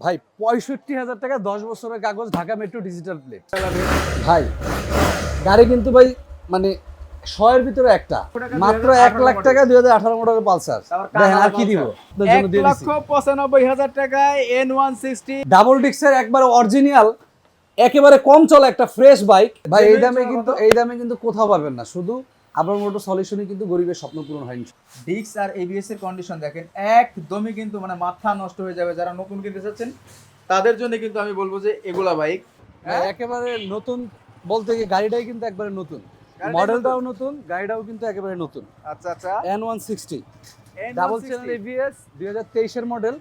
ভাই ৬৫,০০০ টাকা ১০ বছরের কাগজ, ঢাকা মেট্রো ডিজিটাল প্লেট। ভাই গাড়ি কিন্তু ভাই মানে ১০০ এর ভিতরে একটা মাত্র ১,০০,০০০ টাকা ২০১৮ মডেলের পালসার। দেখেন আর কি দিব, ১,৯৫,০০০ টাকায় N160 ডাবল ডিক্সের একবার অরিজিনাল, একেবারে কম চলা একটা ফ্রেশ বাইক। ভাই এই দামে কিন্তু কোথাও পাবেন না, শুধু আবার মোটর সলিউশনে কিন্তু গরিবের স্বপ্ন পূরণ হয়নি। ডিক্স আর এবিএস এর কন্ডিশন দেখেন একদমই কিন্তু মানে মাথা নষ্ট হয়ে যাবে। যারা নতুন কিনতে চাচ্ছেন তাদের জন্য কিন্তু আমি বলবো যে এগুলা বাইক একেবারে নতুন বলতে গিয়ে গাড়িটাই কিন্তু একবারে নতুন, মডেলটাও নতুন, গাড়িটাও কিন্তু একেবারে নতুন। আচ্ছা আচ্ছা N160 ডাবল চ্যানেল এবিএস 2023 এর মডেল,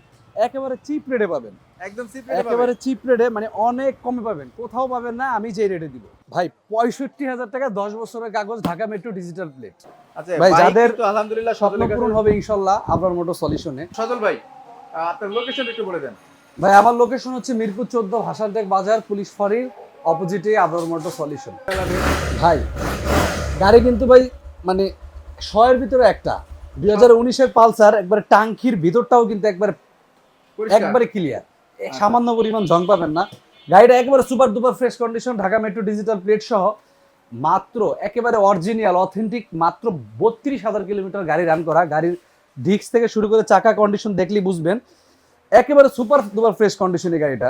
একেবারে চিপ রেটে পাবেন। একদম একেবারে চিপ রেটে মানে অনেক কমে পাবেন, কোথাও পাবেন না আমি যে রেটে দিব। ভাই ৬৫,০০০ টাকা 10 বছরের কাগজ, ঢাকা মেট্রো ডিজিটাল প্লেট। আচ্ছা ভাই ভাই যাদের তো আলহামদুলিল্লাহ স্বপ্ন পূরণ হবে ইনশাআল্লাহ আপনার মোটর সলিউশনে। সজল ভাই আপনার লোকেশন একটু বলে দেন। ভাই আমার লোকেশন হচ্ছে মিরপুর 14 ভাষারটেক বাজার, পুলিশ ফাঁড়ির অপোজিটে আবরার মোটর সলিউশন। ভাই গাড়ি কিন্তু ভাই মানে ১০০ এর ভিতরে একটা 2019 এর পালসার, একবারে টাঙ্কির ভিতরটাও কিন্তু একবারে ক্লিয়ার, সামান্য পরিমাণ জং পাবেন না। গাড়িটা একেবারে super duper fresh condition, Dhaka metro digital plate সহ, মাত্র একেবারে অরিজিনাল অথেন্টিক মাত্র ৩২,০০০ কিলোমিটার গাড়ি রান করা। গাড়ির ডিস্ক থেকে শুরু করে চাকা কন্ডিশন দেখলেই বুঝবেন, একেবারে সুপার ডুপার ফ্রেশ কন্ডিশনে গাড়িটা,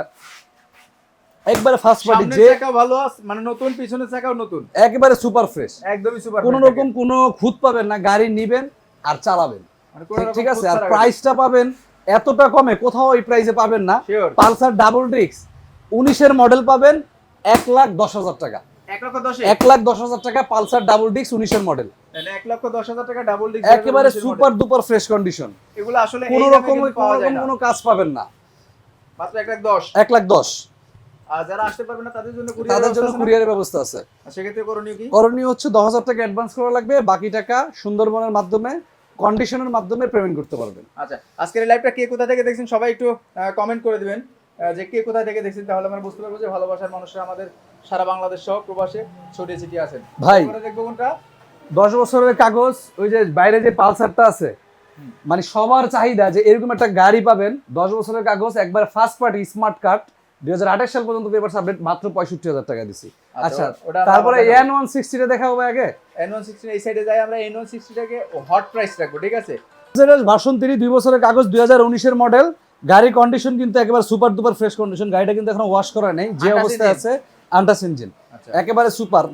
একবারে ফার্স্ট পার্টি। যে চাকা ভালো আছে মানে নতুন, পিছনের চাকাও নতুন, একেবারে সুপার ফ্রেশ, একদমই সুপার, কোনো রকম কোনো খুঁত পাবেন না, গাড়ি নিবেন আর চালাবেন, ঠিক আছে। আর প্রাইসটা পাবেন এতটা কমে, কোথাও এই প্রাইসে পাবেন না। পালসার ডাবল ডিস্ক 19 এর মডেল পাবেন ১,১০,০০০ টাকা, ১,১০,০০০ টাকা পালসার ডাবল ডিস্ক 19 এর মডেল, ১,১০,০০০ টাকা ডাবল ডিস্ক, একেবারে সুপার ডুপার ফ্রেশ কন্ডিশন। এগুলো আসলে কোনো রকম কোনো কাজ পাবেন না, মাত্র ১,১০,০০০। ১,১০,০০০। আর যারা আসতে পারবে না তাদের জন্য কুরিয়ারের ব্যবস্থা আছে। সেক্ষেত্রে করণীয় কি? করণীয় হচ্ছে ১০,০০০ টাকা অ্যাডভান্স করা লাগবে, বাকি টাকা সুন্দরবনের মাধ্যমে কন্ডিশনের মাধ্যমে পেমেন্ট করতে পারবেন। আচ্ছা, আজকের এই লাইভটা কে কোথা থেকে দেখছেন সবাই একটু কমেন্ট করে দিবেন যে কে কোথা থেকে দেখছেন, তাহলে আমরা বুঝতে পারবো যে ভালোবাসার মানুষরা আমাদের সারা বাংলাদেশ সহ প্রবাসে ছড়িয়ে ছিটিয়ে আছেন। ভাই দেখবো কোনটা 10 বছরের কাগজ, ওই যে বাইরে যে পালসারটা আছে, মানে সবার চাহিদা যে এরকম একটা গাড়ি পাবেন 10 বছরের কাগজ, একবার ফার্স্ট পার্টি স্মার্ট কার্ড, 2028 সাল পর্যন্ত পেপার সাবমিট, মাত্র 65,000 টাকা দিছি। আচ্ছা তারপরে N160 টা দেখাবো ভাই। আগে N160 এই সাইডে যাই আমরা, N160 টাকে হট প্রাইস রাখবো, ঠিক আছে। ভার্সন 3 2 বছরের কাগজ, 2019 এর মডেল, গাড়ির কন্ডিশন কিন্তু একেবারে সুপার ডুপার ফ্রেশ কন্ডিশন। গাড়িটা কিন্তু এখনো ওয়াশ করা নেই, যে অবস্থায় আছে, আন্টাস ইঞ্জিন, একেবারে সুপার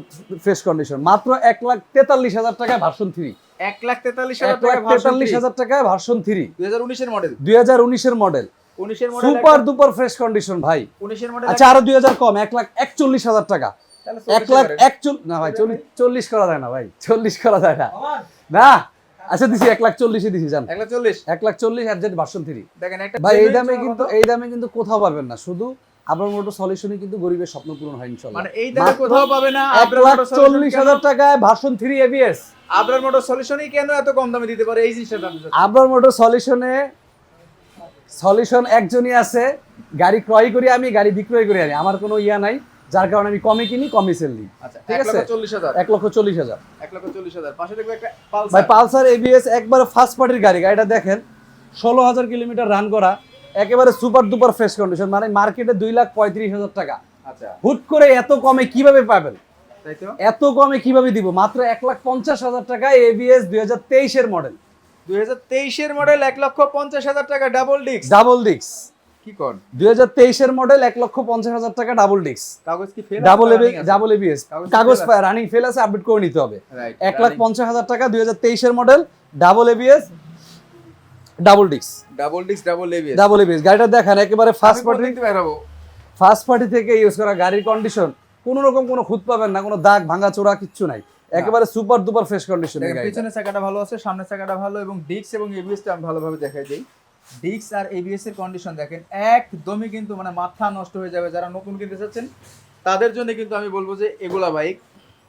ফ্রেশ কন্ডিশন। মাত্র ১,৪৩,০০০ টাকা ভার্সন 3, ১,৪৩,০০০ টাকা ভার্সন 3, 2019 এর মডেল, 2019 এর মডেল, 19 এর model, super duper fresh condition ভাই। 19 এর মডেল। আচ্ছা আরো ২০০০ কম, ১,৪১,০০০ টাকা, ১,৪১,০০০ না ভাই, 40 করা যায় না ভাই, 40 করা যায় না, না। আচ্ছা দিছি ১,৪০,০০০ দিছি, জান ১,৪০,০০০ এফজেড ভার্সন 3 দেখেন একটা ভাই। এই দামে কিন্তু কোথাও পাবেন না, শুধু আপনার মোটর সলিউশনে কিন্তু গরিবের স্বপ্ন পূরণ হয় ইনশাআল্লাহ। মানে এই দামে কোথাও পাবে না। ১,৪০,০০০ টাকায় ভার্সন 3 এবিএস। আবরার মোটর সলিউশনই কেন এত কম দামে দিতে পারে, এই জিনিসটা জানতে চাচ্ছি। আবরার মোটর সলিউশন একজনই আছে, গাড়ি ক্রয় করি আমি, গাড়ি বিক্রয় করি আমি, আমার কোনো ইয়া নাই, যার কারণে আমি কমে কিনি কমে সেল দিই। আচ্ছা, ঠিক আছে, ১,৪০,০০০, ১,৪০,০০০, ১,৪০,০০০। পাশে দেখবে একটা পালসার, ভাই পালসার এবিএস, একবারে ফার্স্ট পার্টির গাড়ি। গাড়িটা দেখেন ১৬,০০০ কিলোমিটার রান করা, একেবারে সুপার ডুপার ফ্রেশ কন্ডিশন, মানে মার্কেটে 2,35,০০০ টাকা। আচ্ছা, হুট করে এত কমে কিভাবে পাবেন? তাই তো, এত কমে কিভাবে দিব? মাত্র ১,৫০,০০০ টাকা এবিএস 2023 এর মডেল, 2023 এর মডেল, ১,৫০,০০০ টাকা ডাবল ডিস্ক। কি কোন 2023 এর মডেল, ১,৫০,০০০ টাকা ডাবল ডিস্ক, কাগজ কি ফেল, ডাবল এবিএস, কাগজ রানিং ফেল আছে, আপডেট করে নিতে হবে। ১,৫০,০০০ টাকা 2023 এর model, double ABS, double ABS. গাড়িটা দেখেন একেবারে ফার্স্ট পার্টি থেকে ইউজ করা, গাড়ির কন্ডিশন কোনো রকম কোনো খুঁত পাবেন না, কোনো দাগ ভাঙা চোরা কিচ্ছু নাই, একেবারে সুপার ডুপার ফ্রেশ কন্ডিশন। পিছনের চাকাটা ভালো আছে, সামনের চাকাটা ভালো, এবং ডিস্ক এবং এবিএসটা আমি ভালোভাবে দেখাই দিই। ডিস্ক আর এবিএস এর কন্ডিশন দেখেন একদমই কিন্তু মানে মাথা নষ্ট হয়ে যাবে। যারা নতুন কিনতে চাচ্ছেন তাদের জন্য কিন্তু আমি বলবো যে এগুলা বাইক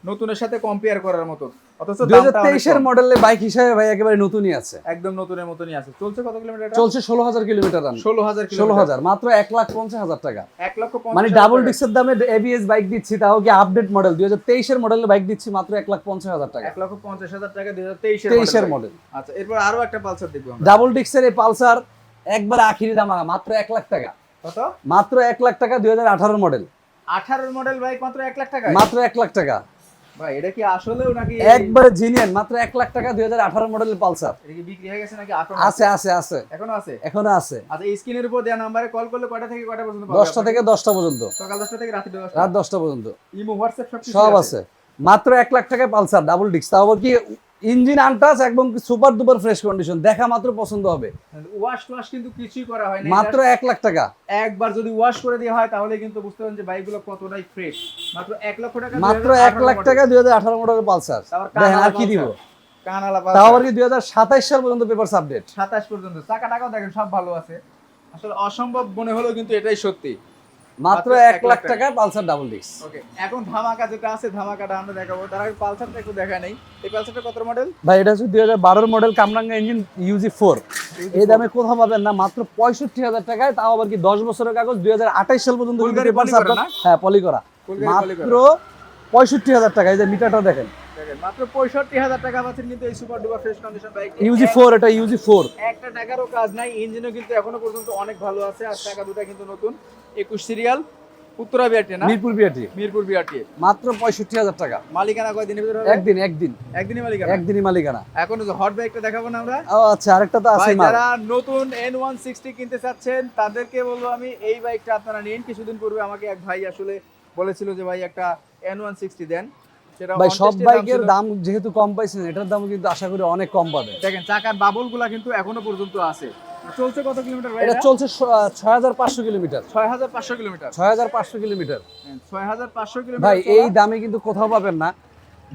নতুনের সাথে কম্পেয়ার করার মতো, অথচ 2023 এর মডেলের বাইক হিসেবে ভাই একেবারে নতুনই আছে, একদম নতুনের মতনই আছে। চলছে কত কিলোমিটার? চলছে ১৬,০০০ কিলোমিটার রান। ১৬,০০০ মাত্র ১,৫০,০০০ টাকা, ১,৫০,০০০ মানে ডাবল ডিস্কের দামে এবিএস বাইক দিচ্ছি, তাও কি আপডেট মডেল 2023 এর মডেলের বাইক দিচ্ছি মাত্র ১,৫০,০০০ টাকা, ১,৫০,০০০ টাকা 2023 এর মডেল। আচ্ছা, এরপর আরো একটা পালসার দেখবো আমরা। ডাবল ডিস্কের এই পালসার একবার আখিরি দাম মাত্র ১,০০,০০০ টাকা, কত? মাত্র 1 লাখ টাকা 2018 মডেল। 18 মডেল বাইক মাত্র 1 লাখ টাকা? মাত্র 1 লাখ টাকা ভাই এটা কি আসলেও নাকি? একবারে জিনিয়ান, মাত্র 1 লাখ টাকা 2018 মডেলের পালসার। এটা কি বিক্রি হয়ে গেছে নাকি এখনো আছে আছে আছে, এখনো আছে? এখনো আছে। আচ্ছা, এই স্ক্রিনের উপর দেওয়া নম্বরে কল করলে কয়টা থেকে কয়টা পর্যন্ত পাবে? 10টা থেকে 10টা পর্যন্ত, সকাল 10টা থেকে রাত 10টা। রাত 10টা পর্যন্ত ইমো হোয়াটসঅ্যাপ সব কিছু সব আছে। মাত্র 1 লাখ টাকায় পালসার ডাবল ডিস্ক, তাও আবার কি ইঞ্জিন আনটাচ একদম সুপার ডুপার ফ্রেশ কন্ডিশন, দেখা মাত্র পছন্দ হবে। ওয়াশ কিন্তু কিছুই করা হয় না, মাত্র 1 লাখ টাকা। একবার যদি ওয়াশ করে দেওয়া হয় তাহলে কিন্তু বুঝতে পারবেন যে বাইকগুলো কতটাই ফ্রেশ। মাত্র 1 লক্ষ টাকা, মাত্র 1 লাখ টাকা 2018 মডেলের পালসার। দেখেন আর কি দিব, কানালা তাও আবার কি 2027 সাল পর্যন্ত পেপারস আপডেট। 27 পর্যন্ত চাকা টাকাও দেখেন সব ভালো আছে। আসলে অসম্ভব মনে হলো কিন্তু এটাই সত্যি। মাত্র 1 লাখ টাকা পালসার ডাবল ডিস্ক। ওকে, এখন ধামাকা যেটা আছে ধামাকাটা আমরা দেখাবো। তার আগে পালসারটা একটু দেখা নেই। এই পালসারটা কত মডেল? ভাই এটা হচ্ছে 2012 মডেল কামরাঙ্গা ইঞ্জিন ইউজি 4। এই দামে কোথাও পাবেন না, মাত্র 65,000 টাকায়, তাও আবার কি 10 বছরের কাগজ, 2028 সাল পর্যন্ত কিন্তু ফুলগাড়ি পেপারস পলি করা আপডেট। না? হ্যাঁ পলি করা। ফুলগাড়ি পলি মাত্র 65,000 টাকা। এই যে মিটারটা দেখেন, দেখেন মাত্র 65,000 টাকা পাচ্ছেন কিন্তু এই super duper fresh condition bike. UG 4, এটা ইউজি 4। একটা টাকারও কাজ নাই, ইঞ্জিনও কিন্তু এখনো পর্যন্ত অনেক ভালো আছে। আর টাকা দুটো কিন্তু নতুন 21 সিরিয়াল, উত্তরা বিআরটি না? মিরপুর বিআরটি। মিরপুর বিআরটি। মাত্র 65,000 টাকা। মালিকানা কয়দিনের ভিতরে হবে? একদিনই একদিনই মালিকানা। একদিনই মালিকানা। এখন যে হট বাইকটা দেখাবো না আমরা। ও আচ্ছা, আরেকটা তো আছে ভাই মাল। যারা নতুন N160 কিনতে চাচ্ছেন তাদেরকে বলবো আমি, এই বাইকটা আপনারা নিন। কিছুদিন পূর্বে আমাকে এক ভাই আসলে বলেছিল যে ভাই একটা N160 দেন। সেটা ভাই সব contest এর বাইকের ছিল। দাম যেহেতু কম পাইছেন, এটার দাম কিন্তু আশা করি অনেক কম পাবেন। দেখেন চাকার বাবলগুলা কিন্তু এখনো পর্যন্ত আছে। চলছে কত কিলোমিটার ভাই? এটা চলছে 6500 কিলোমিটার। 6500 কিলোমিটার। 6500 kilometre 6500 kilometre. ভাই এই দামে কিন্তু কোথাও পাবেন না,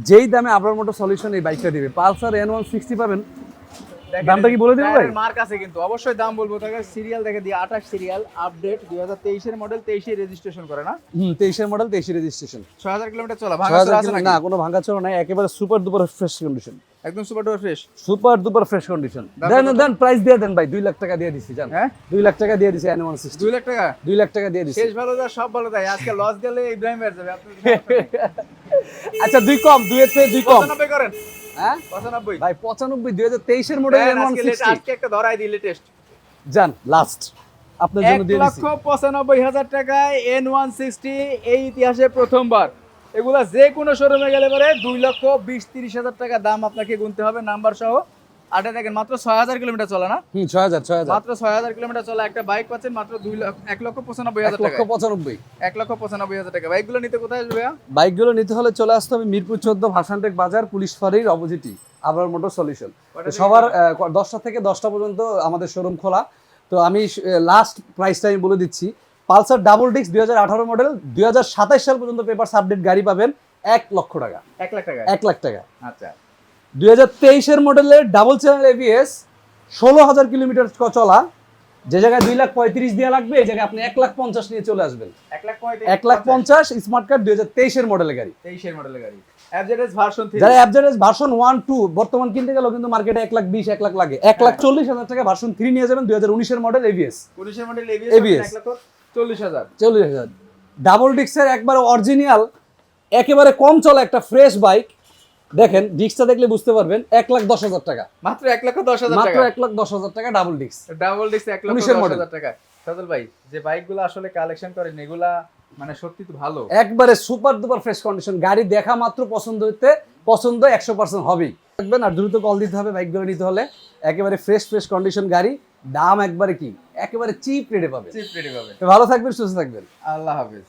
যেই দামে আবরার মোটর সলিউশন এই বাইকটা দিবে। পালসার N160 পাবেন, দামটা কি বলে দিবেন ভাই? মার্ক আছে কিন্তু অবশ্যই দাম বলবো। তাকে সিরিয়াল দেখে দিয়ে 28 সিরিয়াল আপডেট 2023 এর মডেল, 23 এ রেজিস্ট্রেশন করে না? 23 এর মডেল, 23 রেজিস্ট্রেশন। 6000 কিলোমিটার চলা, ভাঙাচোরা আছে নাকি? না, কোনো ভাঙাচোরা নাই, একেবারে সুপার ডুপার ফ্রেশ কন্ডিশন। একদম super duper fresh. Super duper fresh condition. দাম দেন কত? দেন প্রাইস দিয়ে দেন ভাই, 2 লাখ টাকা দিয়ে দিছি জান। হ্যাঁ 2 লাখ টাকা দিয়ে দিছি N160। 2 লাখ টাকা 2 লাখ টাকা দিয়ে দিছি। শেষ ভালো যা সব ভালো তাই। আজকে লস গেলে ইব্রাহিম বের যাবে। আপনি আচ্ছা 2 কম, 2 এর থেকে 2 কম। 95 করেন। হ্যাঁ 95 ভাই 95 2023 এর মডেল N160 আজকে একটা ধরাই দিই লেটেস্ট। জান লাস্ট আপনার জন্য দিয়ে দিছি। 1,95,000 টাকায় N160 এই ইতিহাসে প্রথমবার। এগুলা যে কোনো শোরুমে গেলে পরে 2,20,30,000 টাকা দাম আপনাকে গুনতে হবে নাম্বার সহ। আটা দেখেন মাত্র 6000 কিলোমিটার চলা না? 6000 মাত্র 6000 কিলোমিটার চলা একটা বাইক পাচ্ছেন মাত্র 1,95,000 টাকা। 1,95,000। 1,95,000 টাকা। বাইকগুলো নিতে কোথায় আসবে ভাইয়া? বাইকগুলো নিতে হলে চলে আসতে হবে মিরপুর 14 ভাসানটেক বাজার, পুলিশ ফাঁড়ির অপোজিটই আবরার মোটর সলিউশন। কয়টা তো থেকে সবার 10টা থেকে 10টা পর্যন্ত আমাদের শোরুম খোলা। তো আমি লাস্ট প্রাইসটা আমি বলে দিচ্ছি। পালসার ডাবল ডিস্ক 2018 মডেল, 2027 সাল পর্যন্ত পেপারস আপডেট গাড়ি পাবেন 1 লক্ষ টাকা। 1 লাখ টাকা। 1 লাখ টাকা। আচ্ছা 2023 এর মডেলের ডাবল চ্যানেল এবিএস, 16,000 কিলোমিটার চলা, যে জায়গায় 2,35,000 দেওয়া লাগবে এই জায়গায় আপনি 1,50,000 নিয়ে চলে আসবেন। 1,50,000 স্মার্ট কার্ড 2023 এর মডেলের গাড়ি। 23 এর মডেলের গাড়ি। অ্যাভজেডএস ভার্সন 3। যারা অ্যাভজেডএস ভার্সন 1 2 বর্তমান কিনতে গেলেও কিন্তু মার্কেটে 1,20,000 1 লাখ লাগে। 1,40,000 টাকা ভার্সন 3 নিয়ে যাবেন 2019 এর মডেল এবিএস। 19 এর মডেল ABS এবিএস 1,40,000। 40,000 ডাবল ডিস্কের একবারে অরিজিনাল, একেবারে কম চলা একটা ফ্রেশ বাইক। দেখেন ডিস্কটা দেখলে বুঝতে পারবেন। 1,10,000 টাকা, মাত্র 1,10,000 মাত্র টাকা। 1,10,000 টাকা ডাবল ডিস্ক। ডাবল ডিস্ক 19 এর মডেল। 1,10,000 টাকা। সাদুল ভাই যে বাইকগুলো আসলে কালেকশন করেন এগুলা মানে সত্যি তো ভালো। একবারে সুপার ডুপার ফ্রেশ কন্ডিশন। গাড়ি দেখা মাত্র পছন্দ 100% হবেই। থাকবেন আর দ্রুত কল দিতে হবে বাইকগুলো নিতে হলে। একেবারে ফ্রেশ কন্ডিশন গাড়ি, দাম একবারে কি একেবারে চিপ রেটে পাবে। চিপ রেডি পাবে। তো ভালো থাকবেন, সুস্থ থাকবেন। আল্লাহ হাফেজ।